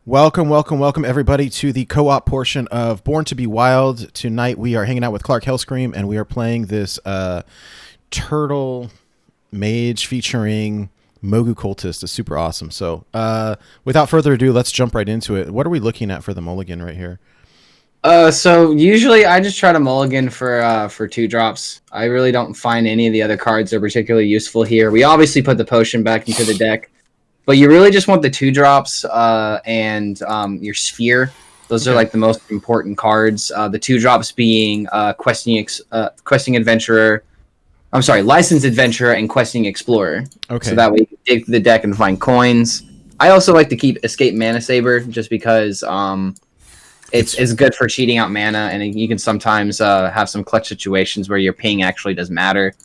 Welcome everybody to the co-op portion of Born to be Wild. Tonight we are hanging out with Clark Hellscream and we are playing this Turtle Mage featuring Mogu Cultist. It's super awesome. So without further ado, let's jump right into it. What are we looking at for the mulligan right here? So usually I just try to mulligan for 2 drops. I really don't find any of the other cards are particularly useful here. We obviously put the potion back into the deck, but you really just want the 2 drops and your sphere. Those are like the most important cards. The 2 drops being questing adventurer. I'm sorry, licensed adventurer and questing explorer. Okay. So that way you can dig through the deck and find coins. I also like to keep escape mana saber just because it's good for cheating out mana, and you can sometimes have some clutch situations where your ping actually does matter.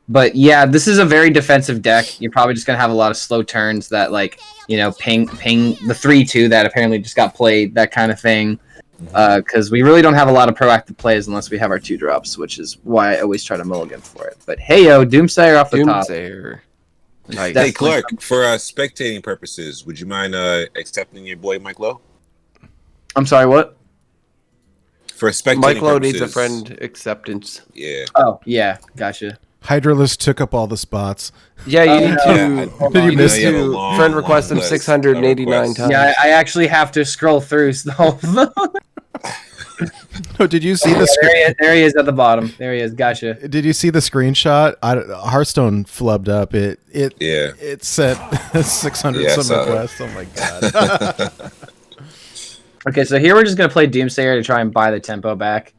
But yeah, this is a very defensive deck. You're probably just gonna have a lot of slow turns that, like, you know, ping the 3/2 that apparently just got played, that kind of thing. Because we really don't have a lot of proactive plays unless we have our 2 drops, which is why I always try to mulligan for it. But hey yo, Doomsayer off the top. Nice. Hey Clark, for spectating purposes, would you mind accepting your boy Mike Lowe? I'm sorry, what? For spectating Mike Lowe purposes, needs a friend acceptance. Yeah. Oh yeah, gotcha. Hydralisk took up all the spots. Yeah, you need to. Did you miss to friend request him 689 times. Yeah, I actually have to scroll through. Oh, did you see the there he is at the bottom. There he is. Gotcha. Did you see the screenshot? Hearthstone flubbed up. It said 600 some requests. Oh my god. Okay, so here we're just gonna play Doomsayer to try and buy the tempo back.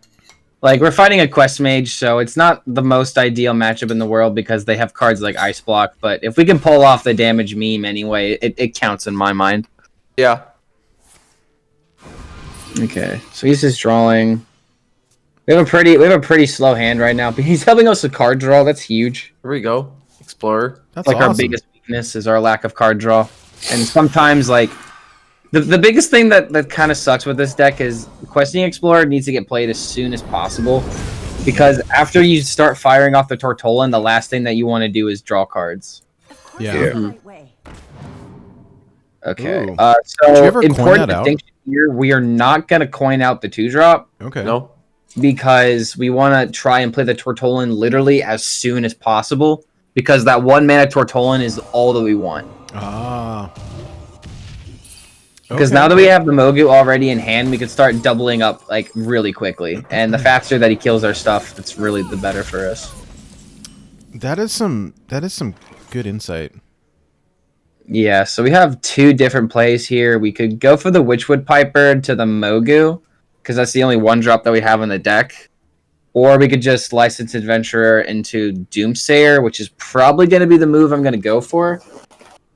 Like, we're fighting a quest mage, so it's not the most ideal matchup in the world because they have cards like Ice Block. But if we can pull off the damage meme anyway, it counts in my mind. Yeah. Okay, so he's just drawing. We have a pretty slow hand right now, but he's helping us with card draw. That's huge. Here we go. Explorer. That's like awesome. Our biggest weakness is our lack of card draw, and sometimes like. The biggest thing that kind of sucks with this deck is Questing Explorer needs to get played as soon as possible, because after you start firing off the Tortolan, the last thing that you want to do is draw cards. Yeah. Okay. Ooh. So important distinction here: we are not going to coin out the 2-drop. Okay. No. Because we want to try and play the Tortolan literally as soon as possible, because that 1 mana Tortolan is all that we want. Ah. Because now that we have the Mogu already in hand, we can start doubling up like really quickly. And the faster that he kills our stuff, that's really the better for us. That is some good insight. Yeah, so we have 2 different plays here. We could go for the Witchwood Piper to the Mogu, because that's the only 1-drop that we have on the deck. Or we could just License Adventurer into Doomsayer, which is probably going to be the move I'm going to go for.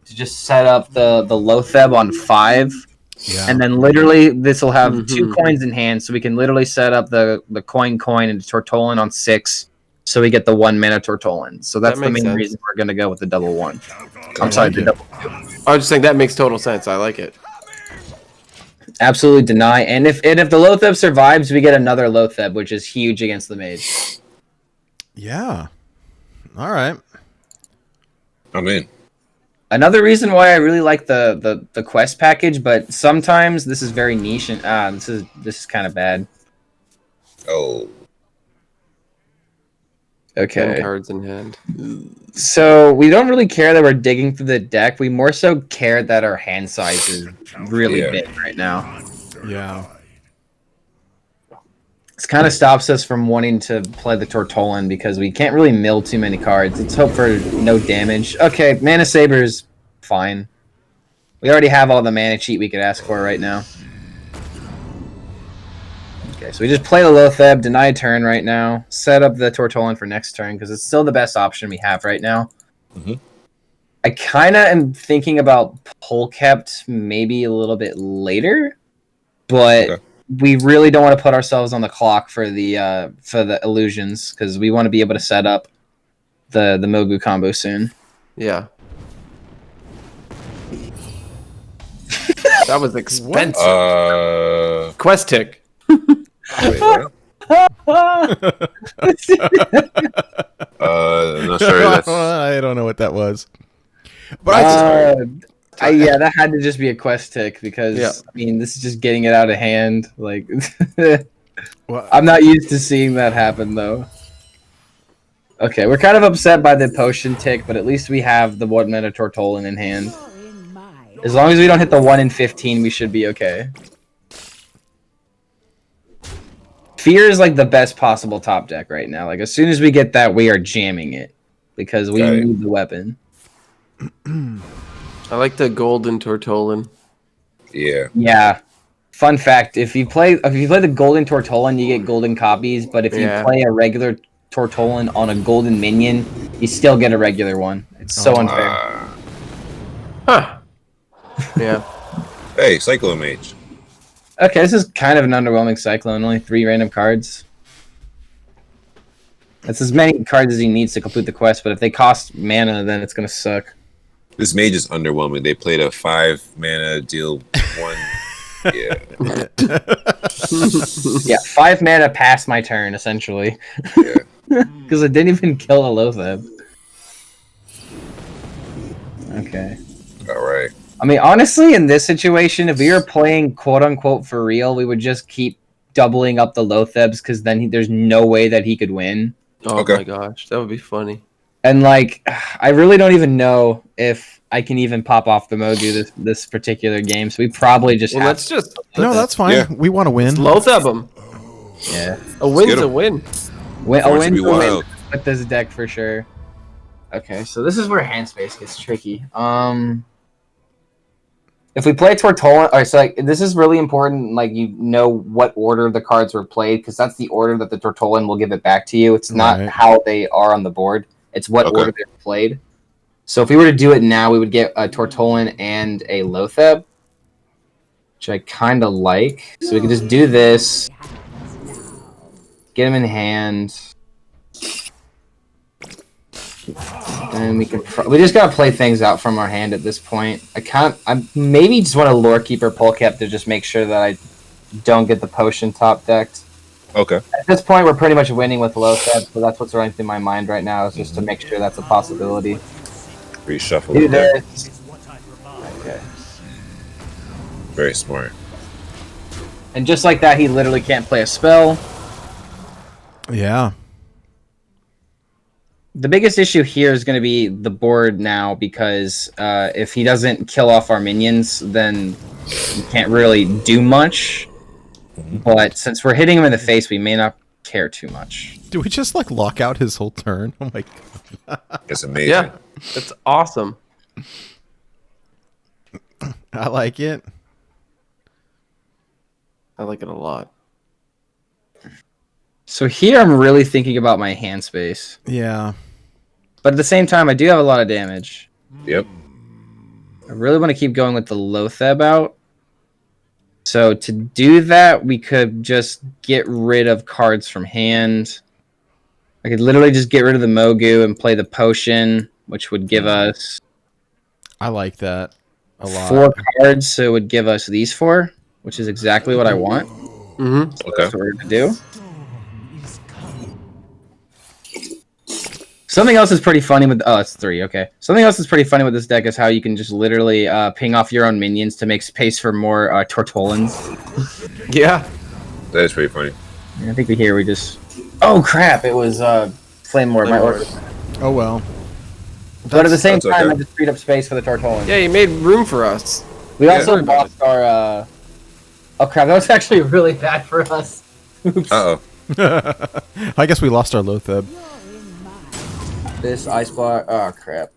To just set up the Lotheb on 5, and then literally this will have 2 coins in hand, so we can literally set up the coin into Tortolan on 6, so we get the 1 mana Tortolan. So that's the main reason we're gonna go with the double 1. I'm sorry, the double 2. I was just saying that makes total sense. I like it. Absolutely deny, and if the Lotheb survives, we get another Lotheb, which is huge against the mage. Yeah. All right. I'm in. Another reason why I really like the quest package, but sometimes this is very niche and this is kind of bad. Oh. Okay. 10 cards in hand. So we don't really care that we're digging through the deck. We more so care that our hand size is really big right now. Yeah. This kind of stops us from wanting to play the Tortolan because we can't really mill too many cards. Let's hope for no damage. Okay, Mana Saber's fine. We already have all the mana cheat we could ask for right now. Okay, so we just play the Lotheb, deny turn right now, set up the Tortolan for next turn because it's still the best option we have right now. I kind of am thinking about pull kept maybe a little bit later, but we really don't want to put ourselves on the clock for the illusions because we want to be able to set up the Mogu combo soon. Yeah. That was expensive. Quest tick. Wait, what? Not sure. I don't know what that was. But Yeah, that had to just be a quest tick because I mean, this is just getting it out of hand. Like, I'm not used to seeing that happen though. Okay, we're kind of upset by the potion tick, but at least we have the 1 mana Tortolan in hand. As long as we don't hit the 1 in 15, we should be okay. Fear is like the best possible top deck right now. Like as soon as we get that, we are jamming it because we need the weapon. I like the golden Tortolan. Yeah. Yeah. Fun fact: if you play the golden Tortolan, you get golden copies. But if you play a regular Tortolan on a golden minion, you still get a regular one. It's so unfair. Huh. Yeah. Hey, Scholomance. Okay, this is kind of an underwhelming Cyclone. Only 3 random cards. That's as many cards as he needs to complete the quest. But if they cost mana, then it's gonna suck. This mage is underwhelming. They played a 5 mana deal 1. Yeah. Yeah, 5 mana past my turn, essentially. Yeah. Because I didn't even kill a Lotheb. Okay. All right. I mean, honestly, in this situation, if we were playing quote-unquote for real, we would just keep doubling up the Lothebs, because then there's no way that he could win. Oh my gosh, that would be funny. And, like, I really don't even know if I can even pop off the Mogu this particular game, so we probably just have let's just... No, that's fine. Yeah. We want to win. Lotheb them. Yeah. A win's a win. A win's a win with this deck for sure. Okay, so this is where hand space gets tricky. If we play Tortolan, alright, so like this is really important. Like you know what order the cards were played, because that's the order that the Tortolan will give it back to you. It's not how they are on the board; it's what order they're played. So if we were to do it now, we would get a Tortolan and a Lotheb, which I kind of like. So we could just do this, get him in hand. And we can. We just gotta play things out from our hand at this point. I maybe just want a Lore Keeper Polecat to just make sure that I don't get the potion top decked. Okay. At this point, we're pretty much winning with Lotheb, so that's what's running through my mind right now. Is just to make sure that's a possibility. Reshuffle. Do this. Okay. Very smart. And just like that, he literally can't play a spell. Yeah. The biggest issue here is going to be the board now, because if he doesn't kill off our minions, then we can't really do much. But since we're hitting him in the face, we may not care too much. Do we just like lock out his whole turn? Oh my god. It's amazing. Yeah, it's awesome. I like it. I like it a lot. So here I'm really thinking about my hand space. Yeah. But at the same time, I do have a lot of damage. Yep. I really want to keep going with the Lotheb out. So to do that, we could just get rid of cards from hand. I could literally just get rid of the Mogu and play the potion, which would give us... I like that a lot. 4 cards, so it would give us these 4, which is exactly what I want. Mm-hmm. So that's what we're going to do. Something else is pretty funny with... Oh, it's 3, okay. Something else is pretty funny with this deck is how you can just literally ping off your own minions to make space for more Tortolans. Yeah. That is pretty funny. I think we just... Oh, crap! It was Flame Ward. My order. Oh, well. But at the same time, okay. I just freed up space for the Tortolans. Yeah, you made room for us. We also lost our... Oh, crap. That was actually really bad for us. Oops. Uh-oh. I guess we lost our Lotheb. This Ice Block... Oh, crap.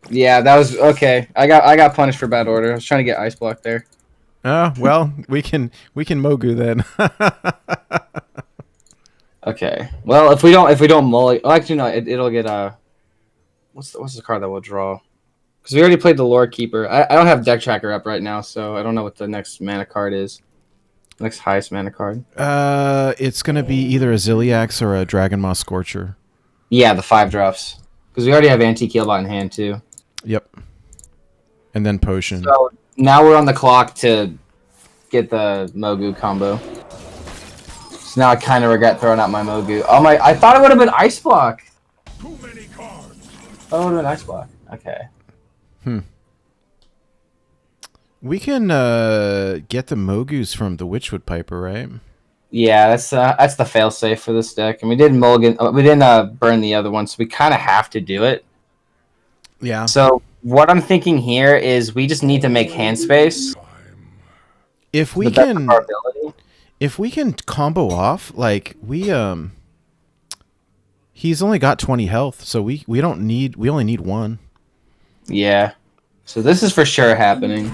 Yeah, that was... Okay. I got punished for bad order. I was trying to get Ice Block there. Well, we can Mogu then. Okay. Well, if we don't mulligan... Oh, actually, no. It'll get... What's the card that we'll draw? Because we already played the Lore Keeper. I don't have Deck Tracker up right now, so I don't know what the next mana card is. Next highest mana card. It's gonna be either a Ziliax or a Dragon Moss Scorcher. Yeah, the 5 drops. Because we already have Anti-Keelbot in hand, too. Yep. And then Potion. So now we're on the clock to get the Mogu combo. So now I kind of regret throwing out my Mogu. Oh my! I thought it would have been Ice Block. Too many cards. I thought it would have been Ice Block. Okay. We can get the Mogus from the Witchwood Piper, right? Yeah, that's the failsafe for this deck, and we didn't mulligan. We didn't burn the other one, so we kind of have to do it. Yeah. So what I'm thinking here is we just need to make hand space. If we can combo off, like he's only got 20 health, so we only need 1. Yeah. So this is for sure happening.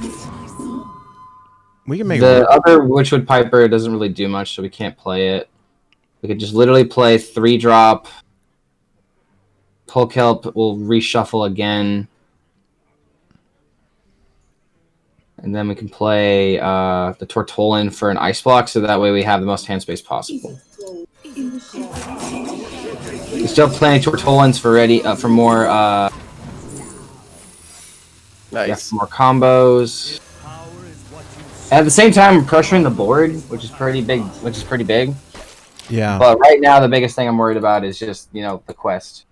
We can make the other Witchwood Piper doesn't really do much, so we can't play it. We could just literally play 3-drop. Pull Kelp, we'll reshuffle again. And then we can play the Tortollan for an ice block, so that way we have the most hand space possible. We're still playing Tortollans for more nice. More combos. At the same time, we're pressuring the board, which is pretty big. Yeah. But right now, the biggest thing I'm worried about is just the quest.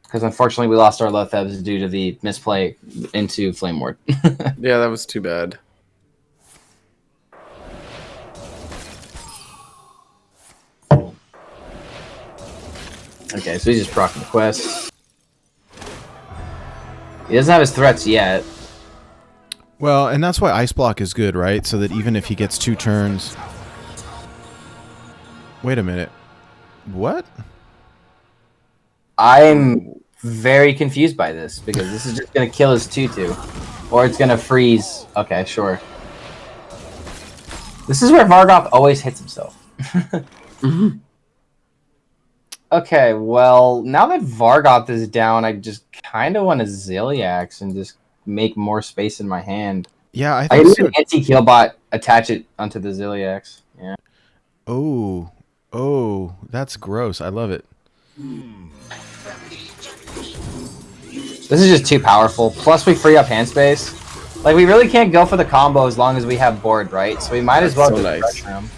Because unfortunately, we lost our Lothebs due to the misplay into Flame Ward. Yeah, that was too bad. Okay, so he's just proccing the quest. He doesn't have his threats yet. Well, and that's why Ice Block is good, right? So that even if he gets 2 turns... Wait a minute. What? I'm very confused by this, because this is just going to kill his 2/2. Or it's going to freeze. Okay, sure. This is where Vargoth always hits himself. Okay, well, now that Vargoth is down, I just kind of want to Ziliax and just make more space in my hand. Yeah, I I think can anti-Killbot, attach it onto the Ziliax. Yeah. Oh, that's gross. I love it. This is just too powerful. Plus, we free up hand space. Like, we really can't go for the combo as long as we have board, right? So we might as well just pressure him.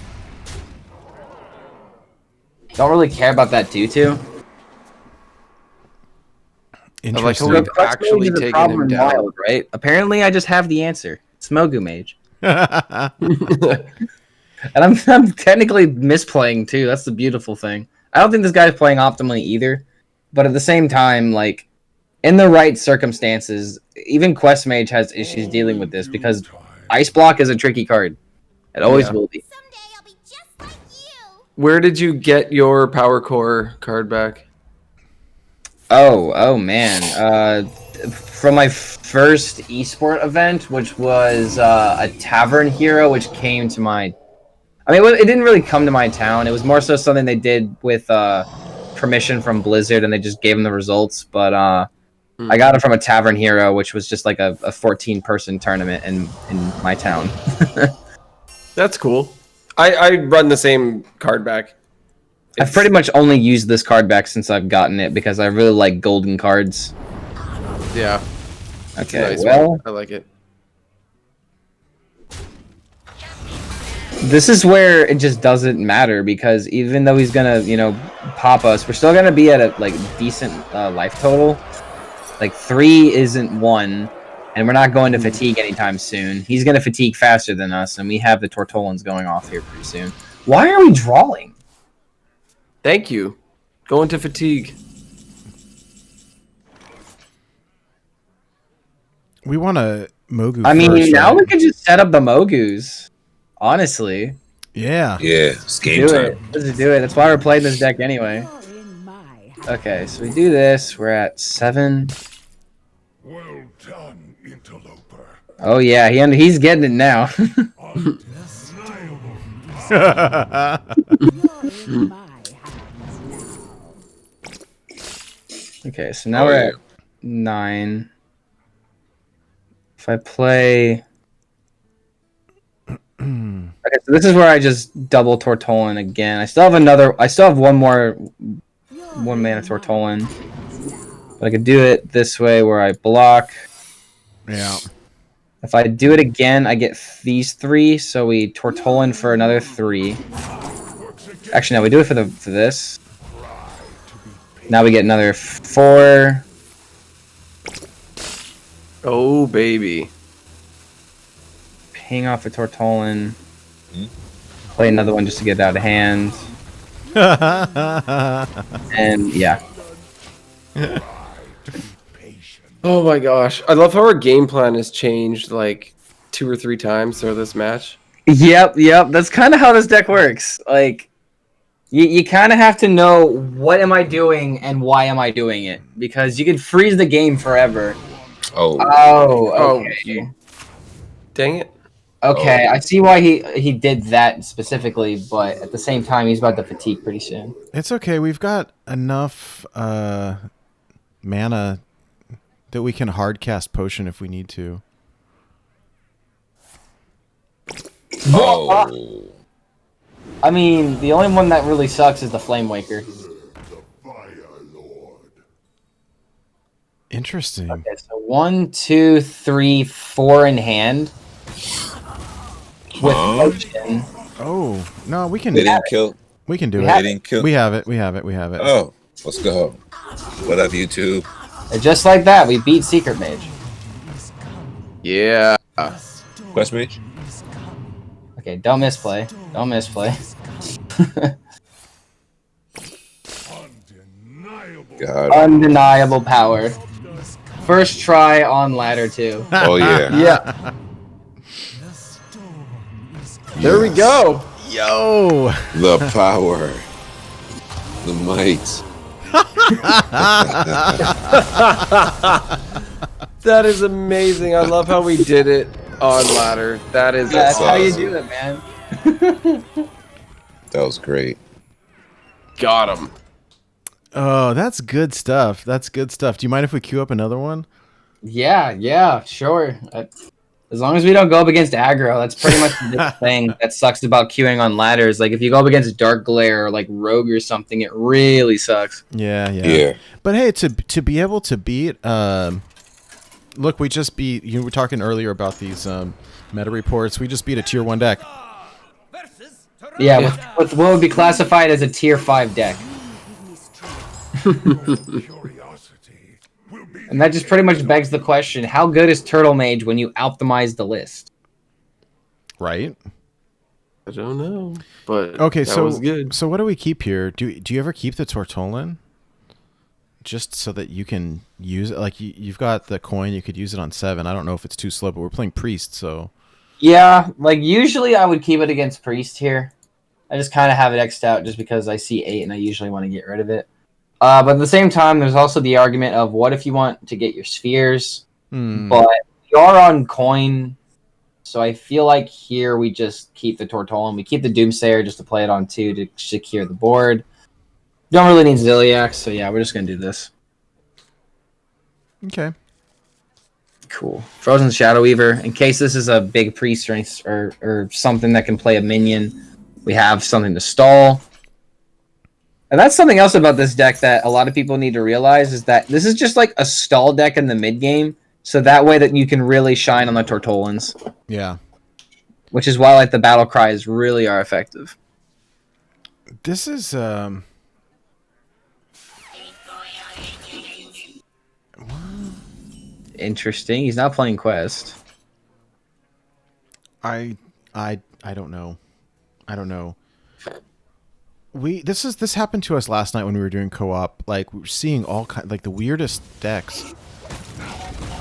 Don't really care about that 2/2. I like how we've actually taken him down. Wild, right? Apparently, I just have the answer. It's Mogu Mage. And I'm technically misplaying, too. That's the beautiful thing. I don't think this guy's playing optimally either. But at the same time, like, in the right circumstances, even Quest Mage has issues dealing with this because Ice Block is a tricky card. It always will be. Where did you get your Power Core card back? Oh man. From my first esport event, which was a Tavern Hero, which came to my... I mean, it didn't really come to my town. It was more so something they did with permission from Blizzard, and they just gave them the results. But I got it from a Tavern Hero, which was just like a 14-person tournament in my town. That's cool. I run the same card back. I've pretty much only used this card back since I've gotten it because I really like golden cards. Yeah. Okay, nice well... one. I like it. This is where it just doesn't matter because even though he's gonna, pop us, we're still gonna be at a decent life total. Like 3 isn't 1, and we're not going to fatigue anytime soon. He's gonna fatigue faster than us, and we have the Tortollans going off here pretty soon. Why are we drawing? Thank you. Go into fatigue. We want to Mogu I mean, first, now right? we could just set up the Mogus. Honestly. Yeah. Yeah, it's game time. Let's do it. That's why we're playing this deck anyway. Okay, so we do this. We're at 7. Well done, interloper. Oh yeah, he's getting it now. Okay, so now we're at 9. If I play... Okay, so this is where I just double Tortollan again. I still have one more 1-mana Tortollan. But I could do it this way where I block. Yeah. If I do it again, I get these 3, so we Tortollan for another 3. Actually, no, we do it for this. Now we get another 4. Oh, baby. Ping off a Tortolan. Play another one just to get it out of hand. And yeah. Oh my gosh. I love how our game plan has changed like 2 or 3 times through this match. Yep. That's kind of how this deck works. Like, you kind of have to know what am I doing and why am I doing it, because you could freeze the game forever. Oh. Okay. Dang it. Okay, I see why he did that specifically, but at the same time, he's about to fatigue pretty soon. It's okay. We've got enough mana that we can hard cast potion if we need to. Oh. I mean, the only one that really sucks is the Flame Waker. Interesting. Okay, so 1, 2, 3, 4 in hand. With potion. Oh no, we can. They didn't kill. We can do They it. didn't kill. We have it. We have it. We have it. Oh, let's go. What up, YouTube? And just like that, we beat Secret Mage. Yeah. Quest Mage? Okay, don't misplay. Don't misplay. God. Undeniable power. First try on ladder 2. Oh yeah. Yeah. There we go. Yo. The power. The might. That is amazing. I love how we did it on ladder. That's That's how you awesome. do it, man. That was great. Got him. Oh, that's good stuff. That's good stuff. Do you mind if we queue up another one? Yeah, sure. As long as we don't go up against aggro, that's pretty much the thing that sucks about queuing on ladders. Like, if you go up against Dark Glare or, like, Rogue or something, it really sucks. Yeah. But hey, to be able to beat, look, we just beat. You were talking earlier about these meta reports. We just beat a tier 1 deck. Yeah, with what would be classified as a tier 5 deck. And that just pretty much begs the question, how good is Turtle Mage when you optimize the list? Right. I don't know. But Okay, that so was good. So what do we keep here? Do you ever keep the Tortolan? Just so that you can use it, like you've got the coin, you could use it on 7. I don't know if it's too slow, but we're playing Priest, so Yeah, like usually I would keep it against Priest here. I just kind of have it X'd out just because I see 8 and I usually want to get rid of it. But at the same time, there's also the argument of what if you want to get your spheres, but you are on coin, so I feel like here we just keep the Tortolan. We keep the Doomsayer just to play it on 2 to secure the board. Don't really need Zilliax, so yeah, we're just going to do this. Okay. Cool. Frozen Shadow Weaver. In case this is a big priest or something that can play a minion, we have something to stall. And that's something else about this deck that a lot of people need to realize is that this is just like a stall deck in the mid game, so that way that you can really shine on the Tortolans. Yeah. Which is why like the battle cries really are effective. This is Interesting. He's not playing Quest. I don't know. I don't know. This happened to us last night when we were doing co-op. Like, we were seeing all like the weirdest decks.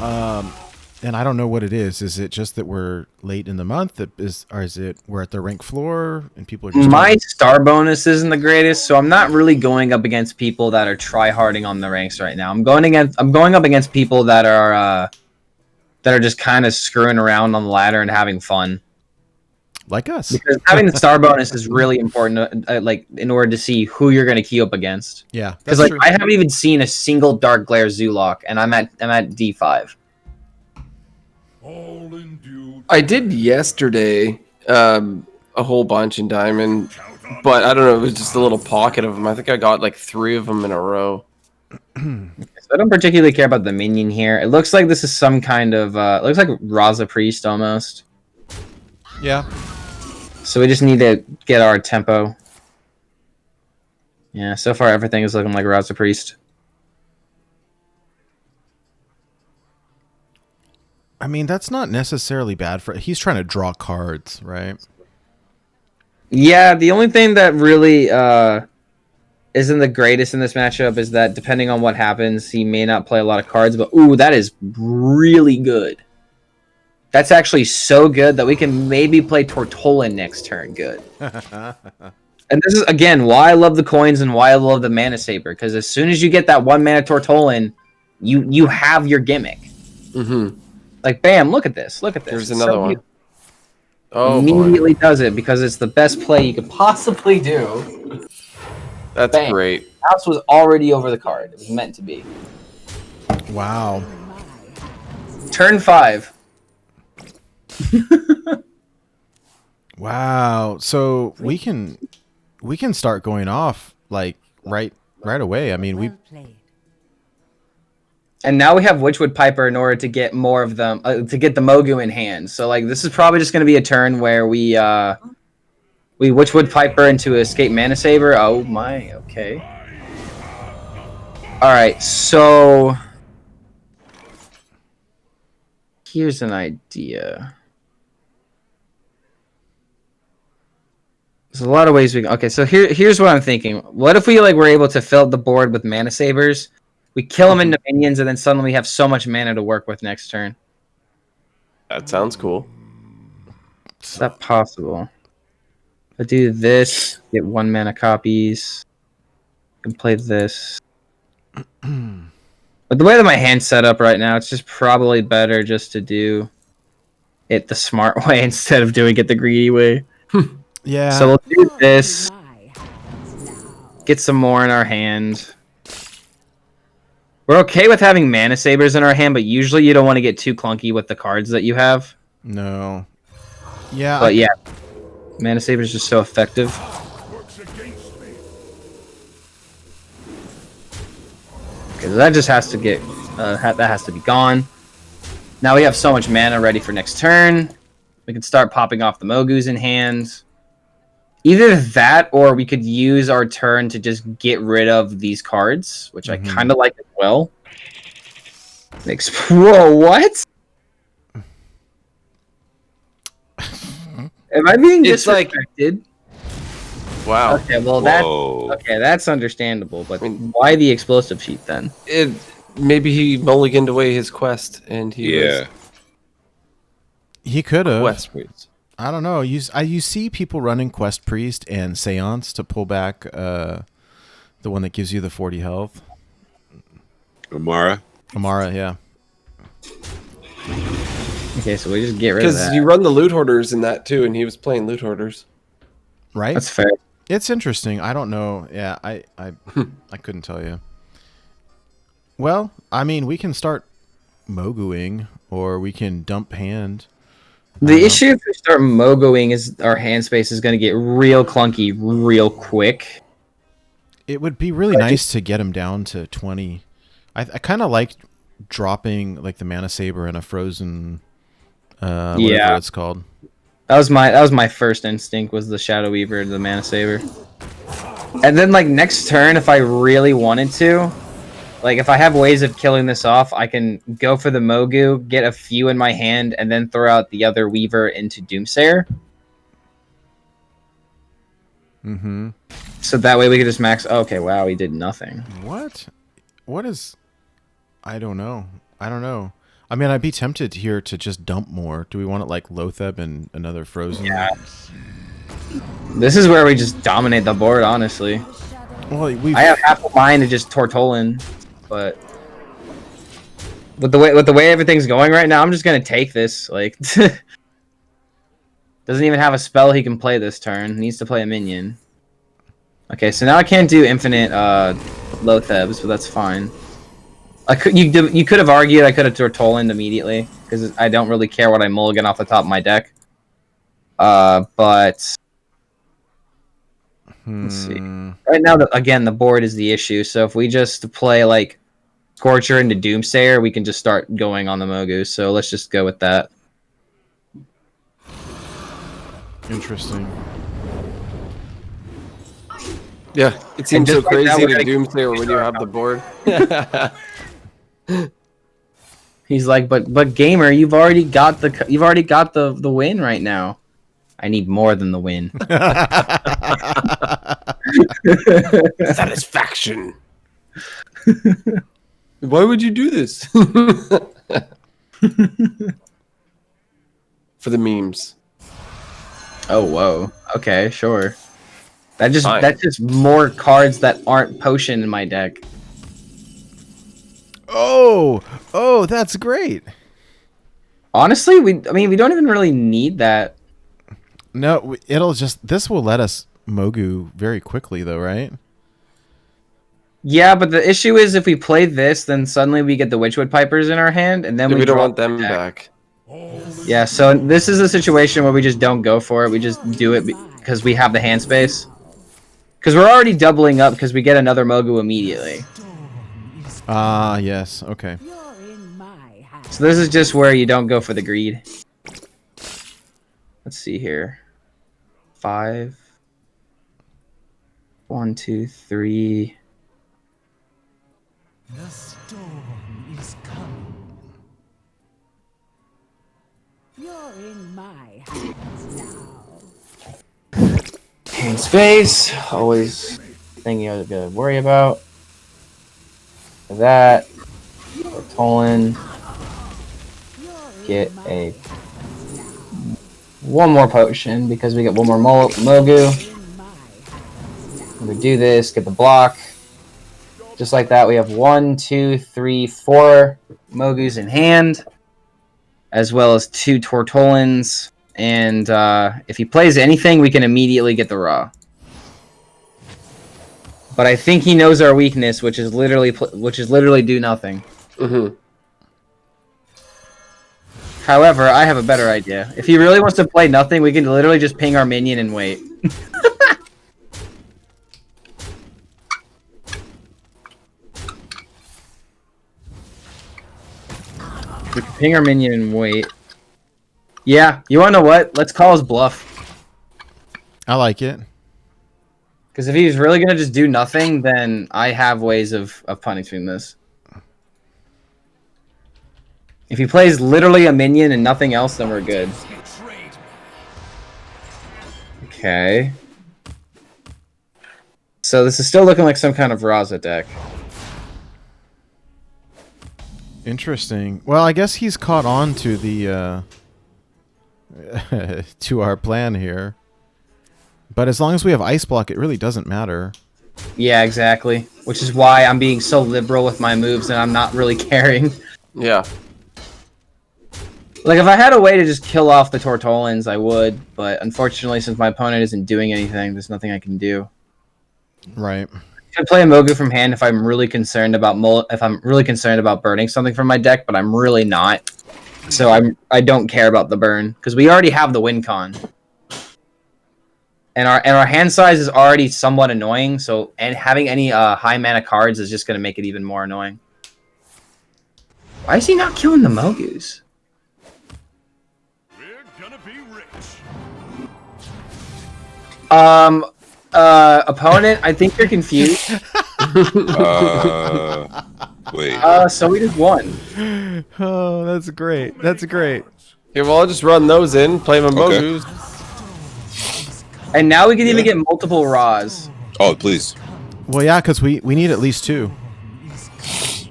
And I don't know what it is. Is it just that we're late in the month? Or is it we're at the rank floor and people are just My star bonus isn't the greatest, so I'm not really going up against people that are try-harding on the ranks right now. I'm going up against people that are just kind of screwing around on the ladder and having fun. like us? Because having the star bonus is really important, like in order to see who you're going to queue up against. Yeah, Because like I haven't even seen a single Dark Glare Zoolock, and I'm at D5. I did yesterday a whole bunch in Diamond, but I don't know, it was just a little pocket of them. I think I got like 3 of them in a row. So I don't particularly care about the minion here. It looks like this is some kind of it looks like Raza Priest almost. Yeah. So we just need to get our tempo. Yeah, so far everything is looking like Raza Priest. I mean, that's not necessarily bad for. He's trying to draw cards, right? Yeah, the only thing that really isn't the greatest in this matchup is that depending on what happens, he may not play a lot of cards. But ooh, that is really good. That's actually so good that we can maybe play Tortolan next turn. Good. And this is, again, why I love the coins and why I love the Mana Saber. Because as soon as you get that 1 mana Tortolan, you have your gimmick. Mm-hmm. Like, bam, look at this. Look at this. There's It's another so one. beautiful. Oh, Immediately does it because it's the best play you could possibly do. That's Bang. great. House was already over the card. It was meant to be. Wow. Turn 5. Wow. So we can start going off like right away. I mean, we. And now we have Witchwood Piper in order to get more of them, to get the Mogu in hand. So like this is probably just going to be a turn where we Witchwood Piper into Escape Mana Saber. Oh my, okay. All right, so here's an idea. There's a lot of ways we can. Okay, so here's what I'm thinking. What if we like were able to fill up the board with Mana Sabers? We kill them into minions, and then suddenly we have so much mana to work with next turn. That sounds cool. Is that possible? I do this, get 1 mana copies, and play this. But the way that my hand's set up right now, it's just probably better just to do it the smart way instead of doing it the greedy way. Yeah. So we'll do this, get some more in our hand. We're okay with having Mana Sabers in our hand, but usually you don't want to get too clunky with the cards that you have. No. Yeah. But yeah, Mana Saber is just so effective. Okay, so that just has to get that has to be gone. Now we have so much mana ready for next turn. We can start popping off the Mogus in hand. Either that, or we could use our turn to just get rid of these cards, which I kind of like as well. Whoa, what? Am I being disrespected? Wow. Okay, well that's understandable, but I mean, why the explosive sheet then? Maybe he mulliganed away his quest, and he He could have. quest priest. I don't know. You see people running Quest Priest and Seance to pull back the one that gives you the 40 health. Amara, yeah. Okay, so we just get rid of that. Because you run the loot hoarders in that too, and he was playing loot hoarders. Right? That's fair. It's interesting. I don't know. Yeah, I couldn't tell you. Well, I mean, we can start Moguing, or we can dump hand. The issue if we start Mogoing is our hand space is going to get real clunky real quick. It would be really nice to get him down to 20. I kind of like dropping like the Mana Saber and a frozen whatever it's called. That was my first instinct was the Shadow Weaver and the Mana Saber. And then like next turn if I really wanted to, like if I have ways of killing this off, I can go for the Mogu, get a few in my hand, and then throw out the other Weaver into Doomsayer. Mm-hmm. So that way we could just max. Okay, wow, he did nothing. What? What is? I don't know. I mean, I'd be tempted here to just dump more. Do we want it like Lotheb and another Frozen? Yeah. This is where we just dominate the board, honestly. Well, I have half a mind to just Tortolan, but with the way everything's going right now, I'm just gonna take this. Like, doesn't even have a spell he can play this turn. Needs to play a minion. Okay, so now I can't do infinite Lothebs, but that's fine. You could have argued I could have Tortolan immediately because I don't really care what I mulligan off the top of my deck. But let's see. Right now, again, the board is the issue. So if we just play like Scorcher into Doomsayer, we can just start going on the Mogu. So let's just go with that. Interesting. Yeah, it seems so just like crazy that, to we're gonna Doomsayer when you have the board. He's like, but gamer, you've already got the win right now. I need more than the win. Satisfaction. Why would you do this? For the memes. Oh whoa. Okay, sure. That's Fine. just more cards that aren't potion in my deck. Oh, that's great. Honestly, we don't even really need that. No, this will let us Mogu very quickly though, right? Yeah, but the issue is if we play this, then suddenly we get the Witchwood Pipers in our hand, and then We don't drop want them the deck. back. Yeah, so this is a situation where we just don't go for it. We just do it because we have the hand space. Because we're already doubling up because we get another Mogu immediately. Ah, yes. Okay. So this is just where you don't go for the greed. Let's see here. 5. 1, 2, 3. The storm is coming. You're in my hands now. Hand space. Always thing you gotta worry about. That. Tolan. Get one more potion because we get one more Mogu. We do this, get the block. Just like that, we have 1, 2, 3, 4 Mogus in hand, as well as 2 Tortolans. And if he plays anything, we can immediately get the raw. But I think he knows our weakness, which is literally do nothing. Mm-hmm. However, I have a better idea. If he really wants to play nothing, we can literally just ping our minion and wait. We can ping our minion and wait. Yeah, you wanna know what? Let's call his bluff. I like it. Because if he's really gonna just do nothing, then I have ways of punishing this. If he plays literally a minion and nothing else, then we're good. Okay. So this is still looking like some kind of Raza deck. Interesting. Well, I guess he's caught on to the to our plan here. But as long as we have Ice Block, it really doesn't matter. Yeah, exactly. Which is why I'm being so liberal with my moves and I'm not really caring. Yeah. Like, if I had a way to just kill off the Tortolans, I would. But unfortunately, since my opponent isn't doing anything, there's nothing I can do. Right. I could play a Mogu from hand if I'm really concerned about burning something from my deck, but I'm really not. So I don't care about the burn because we already have the win con. And our hand size is already somewhat annoying, so having any high mana cards is just going to make it even more annoying. Why is he not killing the Mogus? We're gonna be rich. Opponent, I think you're confused. Wait. So we just won. Oh, that's great. That's great. Yeah, well, I'll just run those in, play my Okay. Mogus. And now we can even get multiple Raws. Oh, please. Well, yeah, because we need at least 2. If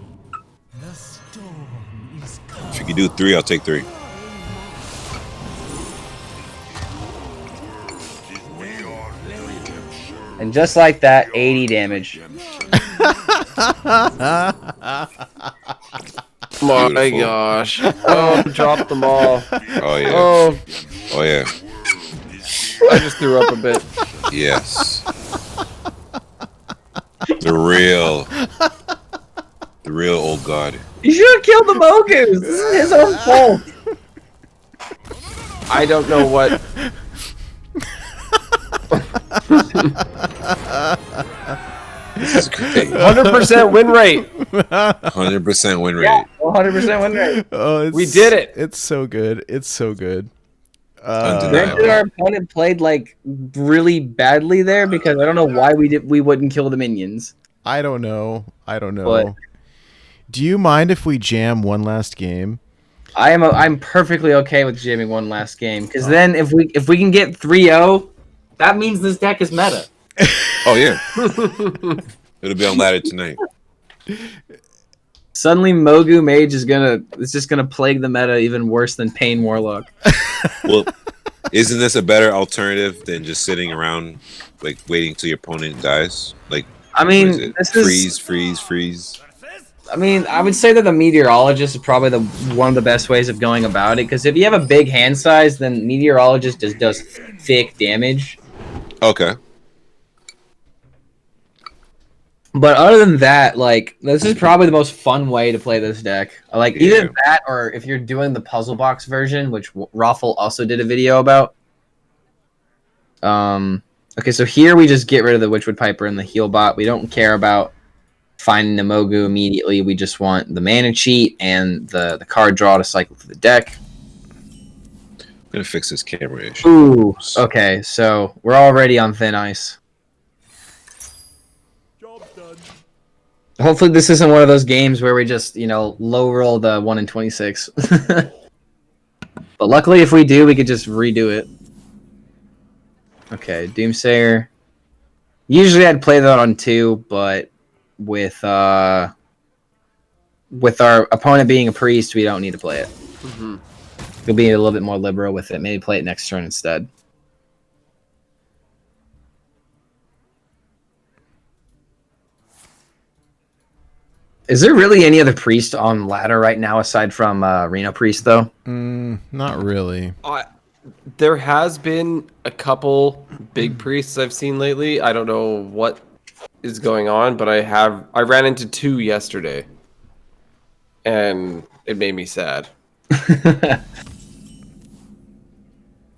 you can do 3, I'll take 3. And just like that, 80 damage. Oh my gosh. Oh, dropped them all. Oh yeah. Oh, Oh yeah. I just threw up a bit. Yes. The real old god. You should have killed the Mogus! This is his own fault! I don't know what. This is great. 100% win rate. 100% win rate. Yeah, 100% win rate. Oh, We did it. It's so good. It's so good. Undeniable. Granted, our opponent played like really badly there because I don't know why we wouldn't kill the minions. I don't know. But- Do you mind if we jam one last game? I'm perfectly okay with jamming one last game because then if we can get 3-0, that means this deck is meta. Oh yeah, it'll be on ladder tonight. Suddenly, Mogu Mage is just gonna plague the meta even worse than Pain Warlock. Well, isn't this a better alternative than just sitting around like waiting till your opponent dies? Like, I mean, this is freeze. I mean, I would say that the Meteorologist is probably one of the best ways of going about it because if you have a big hand size, then Meteorologist just does thick damage. Okay. But other than that, like, this is probably the most fun way to play this deck. Like, either that or if you're doing the puzzle box version, which Raffle also did a video about. Okay, so here we just get rid of the Witchwood Piper and the heal bot. We don't care about finding the Mogu immediately. We just want the mana cheat and the card draw to cycle through the deck. I'm gonna fix this camera issue. Ooh, okay, so we're already on thin ice. Hopefully this isn't one of those games where we just, low roll the 1 in 26. But luckily if we do, we could just redo it. Okay, Doomsayer. Usually I'd play that on 2, but with our opponent being a priest, we don't need to play it. Mm-hmm. We'll be a little bit more liberal with it. Maybe play it next turn instead. Is there really any other priest on ladder right now aside from Reno Priest, though? Not really. There has been a couple big priests I've seen lately. I don't know what is going on, but I ran into 2 yesterday, and it made me sad.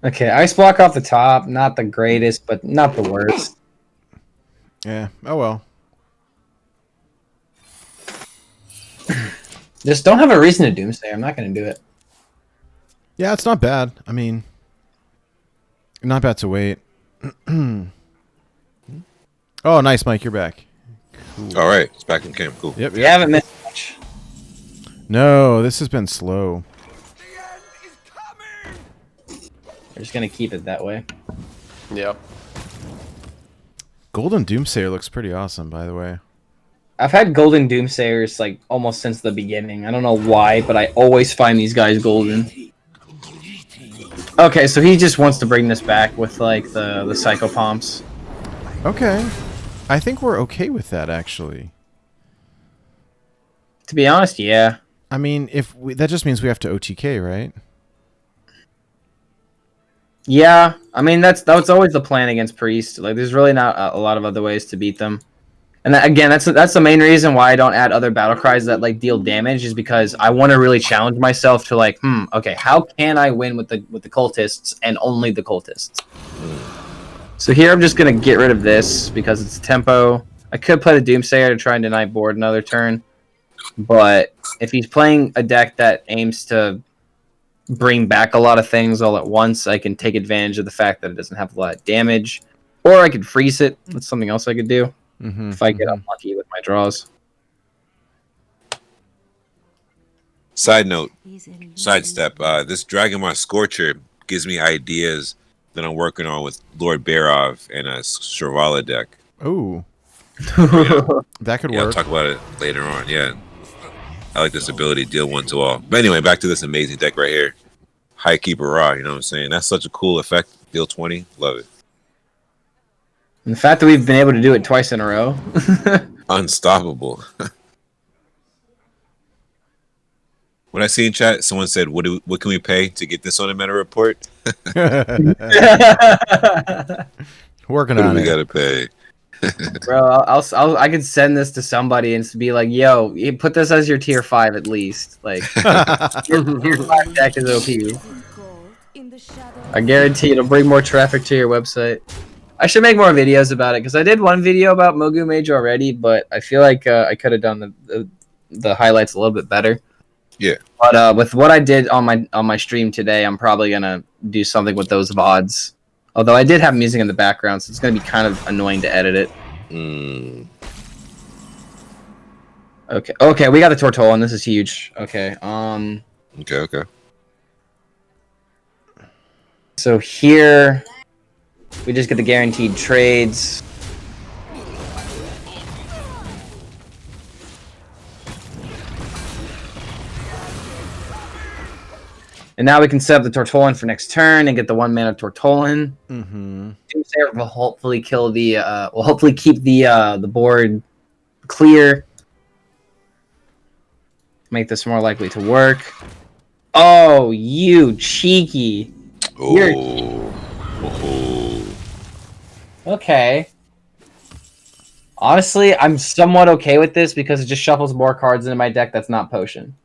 Okay, Ice Block off the top. Not the greatest, but not the worst. Yeah. Oh well. Just don't have a reason to Doomsday. I'm not going to do it. Yeah, it's not bad. I mean, not bad to wait. Oh, nice, Mike. You're back. Cool. All right, it's back in camp. Cool. Yep. You haven't missed much. No, this has been slow. We're just going to keep it that way. Yep. Golden Doomsayer looks pretty awesome, by the way. I've had Golden Doomsayers like almost since the beginning. I don't know why, but I always find these guys golden. Okay, so he just wants to bring this back with like the Psycho Pomps. Okay. I think we're okay with that, actually. To be honest, yeah. I mean, that just means we have to OTK, right? Yeah, I mean that's always the plan against Priest. Like, there's really not a lot of other ways to beat them. And again, that's the main reason why I don't add other battle cries that like deal damage, is because I want to really challenge myself to like, okay, how can I win with the cultists and only the cultists? So here I'm just gonna get rid of this because it's tempo. I could play the Doomsayer to try and deny board another turn, but if he's playing a deck that aims to bring back a lot of things all at once, I can take advantage of the fact that it doesn't have a lot of damage, or I could freeze it. That's something else I could do. If I get unlucky with my draws. Side note, sidestep. This Dragonmar Scorcher gives me ideas that I'm working on with Lord Barov and a Shrivala deck. Oh, that could Yeah, I'll work. talk about it later on. Yeah, I like this ability, deal 1 to all. But anyway, back to this amazing deck right here, High Keeper Ra. You know what I'm saying? That's such a cool effect. Deal 20, love it. And the fact that we've been able to do it twice in a row. Unstoppable. When I see in chat, someone said, "What can we pay to get this on a meta report?" Working What do on we it. gotta pay? Bro, I could send this to somebody and be like, yo, you put this as your tier 5 at least. Like, your tier 5 deck is OP. I guarantee it'll bring more traffic to your website. I should make more videos about it, because I did one video about Mogu Mage already, but I feel like I could have done the highlights a little bit better. Yeah. But with what I did on my stream today, I'm probably gonna do something with those VODs. Although I did have music in the background, so it's gonna be kind of annoying to edit it. Okay. Okay, we got the Tortolan. This is huge. Okay. Okay. So here, we just get the guaranteed trades. And now we can set up the Tortolan for next turn and get the 1 mana Tortolan. Mm-hmm. Doomsayer will hopefully kill the. Will hopefully keep the board clear. Make this more likely to work. Oh, you cheeky! Oh. Okay. Honestly, I'm somewhat okay with this because it just shuffles more cards into my deck that's not potion.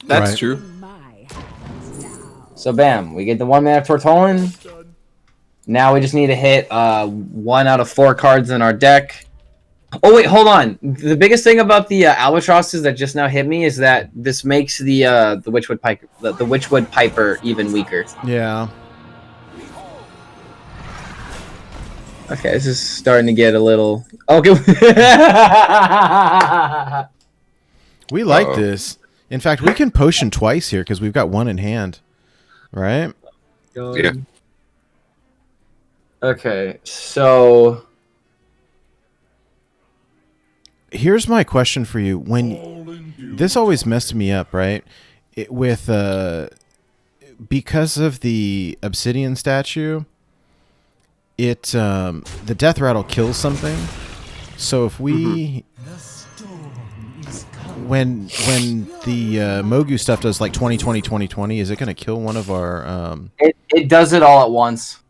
That's Right. true. In my hands now. So bam, we get the 1 mana Tortolan. Now we just need to hit 1 out of 4 cards in our deck. Oh wait, hold on. The biggest thing about the Albatrosses that just now hit me is that this makes the Witchwood Piper the Witchwood Piper even weaker. Yeah. Okay, this is starting to get a little okay. We like Uh-oh. this. In fact, we can potion twice here because we've got 1 in hand. Right? Yeah. Okay, so Here's my question for you. When this always messed me up, right? Because of the obsidian statue, the death rattle kills something. So if we The storm is coming. when the Mogu stuff does like 20, is it going to kill one of our it does it all at once.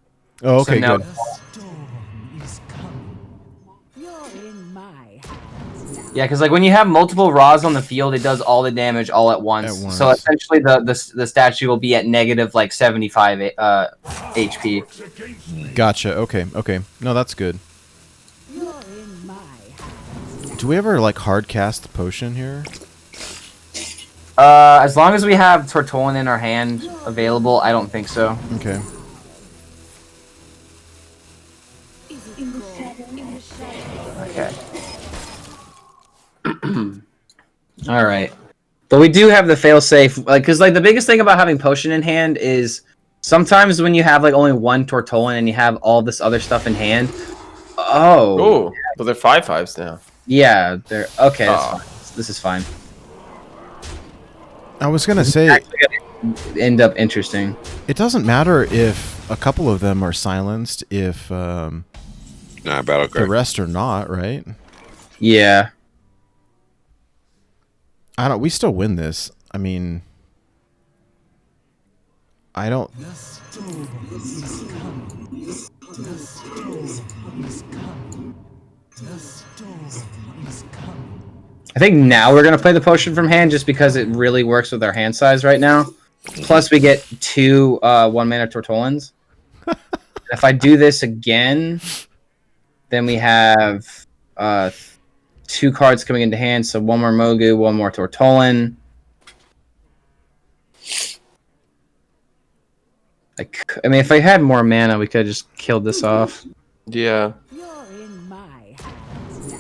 Oh, okay, So now- good. The storm is coming. You're in my hands now. Yeah, because like when you have multiple Raws on the field, it does all the damage all at once. At once. So essentially, the statue will be at negative like 75 HP. Gotcha. Okay. No, that's good. You're in my hands. Do we ever like hard cast the potion here? As long as we have Tortolan in our hand available, I don't think so. Okay. Okay. All right. But we do have the failsafe, like, because like the biggest thing about having potion in hand is sometimes when you have like only 1 Tortolan and you have all this other stuff in hand. Oh. Oh, but they're 5/5s now. Yeah. They're okay. That's Oh. fine. This is fine. I was gonna say Actually, gonna end up interesting. it doesn't matter if a couple of them are silenced if Nah, battle the card. rest are not, right? Yeah. We still win this. I mean, I don't. The storm is coming. The storm is coming. The storm is coming. I think now we're gonna play the potion from hand just because it really works with our hand size right now. Plus, we get 2 1 mana Tortolans. If I do this again, then we have 2 cards coming into hand. So 1 more Mogu, 1 more Tortolan. I mean, if I had more mana, we could have just killed this off. Yeah. You're in my hands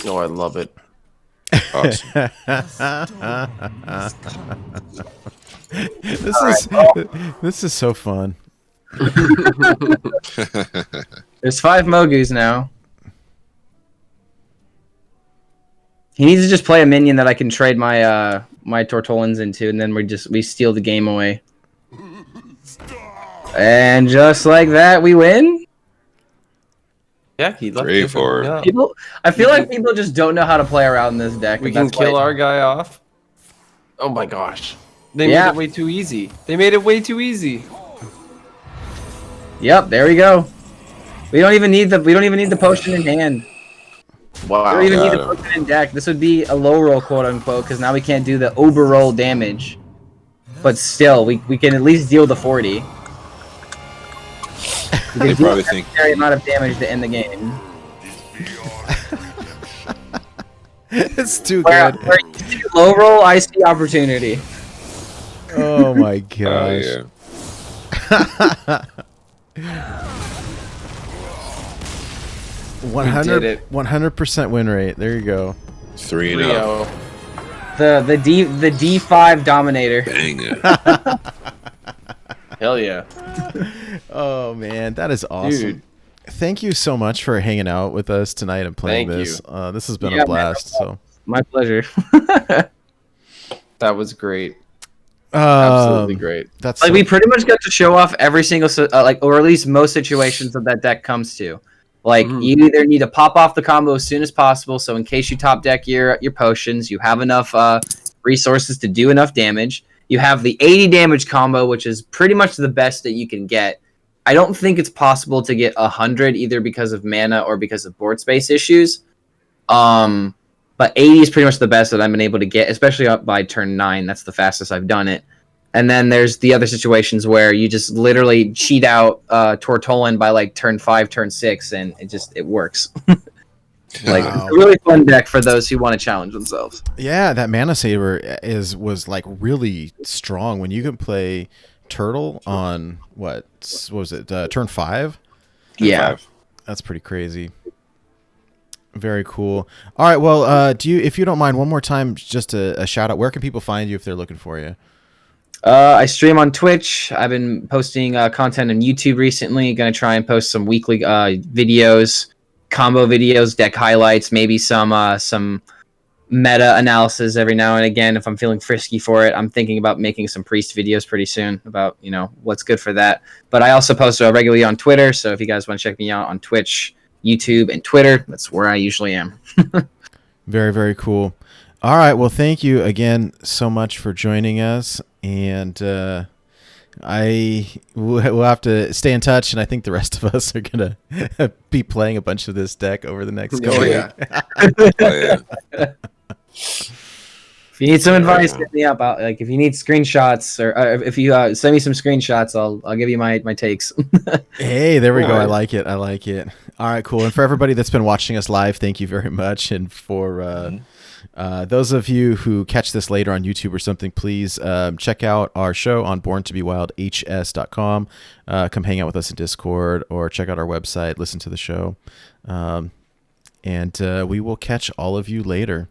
now. Oh, I love it. Awesome. The storm is coming. This is so fun. There's 5 Mogus now. He needs to just play a minion that I can trade my my Tortolans into, and then we steal the game away. And just like that, we win. Yeah, he left. 3, it. 4. Yeah. People, I feel like people just don't know how to play around this deck. We and can that's why- kill our guy off. Oh my gosh. They Yeah. made it way too easy. They made it way too easy. Yep, there we go. We don't even need the potion in hand. We Wow. don't even need the got potion in deck. This would be a low roll, quote unquote, because now we can't do the over roll damage. But still, we can at least deal the 40. We They can deal probably the think necessary amount of damage to end the game. It's too Where, good. where you see low roll, I see opportunity. Oh my Oh gosh. yeah. 100 it. 100% win rate. There you go. 3-0. 3-0. The D5 Dominator. Dang it. Hell yeah. Oh man, that is awesome. Dude. Thank you so much for hanging out with us tonight and playing Thank this. you. This has been Yeah, a blast. So My pleasure. That was great. Absolutely great. That's Like so- we pretty much got to show off every single or at least most situations that deck comes to. Like you either need to pop off the combo as soon as possible, so in case you top deck your potions, you have enough resources to do enough damage. You have the 80 damage combo, which is pretty much the best that you can get. I don't think it's possible to get 100 either because of mana or because of board space issues. But 80 is pretty much the best that I've been able to get, especially up by turn 9. That's the fastest I've done it. And then there's the other situations where you just literally cheat out Tortolan by like turn 5, turn 6, and it works. Like Wow. it's a really fun deck for those who want to challenge themselves. Yeah, that Mana Saber was like really strong when you can play Turtle on what was it? Turn 5? Yeah. 5. That's pretty crazy. Very cool. All right, well, if you don't mind, one more time, just a shout out. Where can people find you if they're looking for you? I stream on Twitch. I've been posting content on YouTube recently. Going to try and post some weekly videos, combo videos, deck highlights, maybe some meta analysis every now and again if I'm feeling frisky for it. I'm thinking about making some priest videos pretty soon about what's good for that. But I also post regularly on Twitter, so if you guys want to check me out on Twitch, YouTube, and Twitter, that's where I usually am. Very, very cool. All right, well, thank you again so much for joining us, and we'll have to stay in touch, and I think the rest of us are gonna be playing a bunch of this deck over the next couple yeah. Oh, yeah. If you need some advice, hit me up. If you need screenshots or if you send me some screenshots, I'll give you my takes. Hey, there we go. All I right. like it. I like it. All right, cool. And for everybody that's been watching us live, thank you very much. And for those of you who catch this later on YouTube or something, please check out our show on borntobewildhs.com. Come hang out with us in Discord or check out our website, listen to the show. And we will catch all of you later.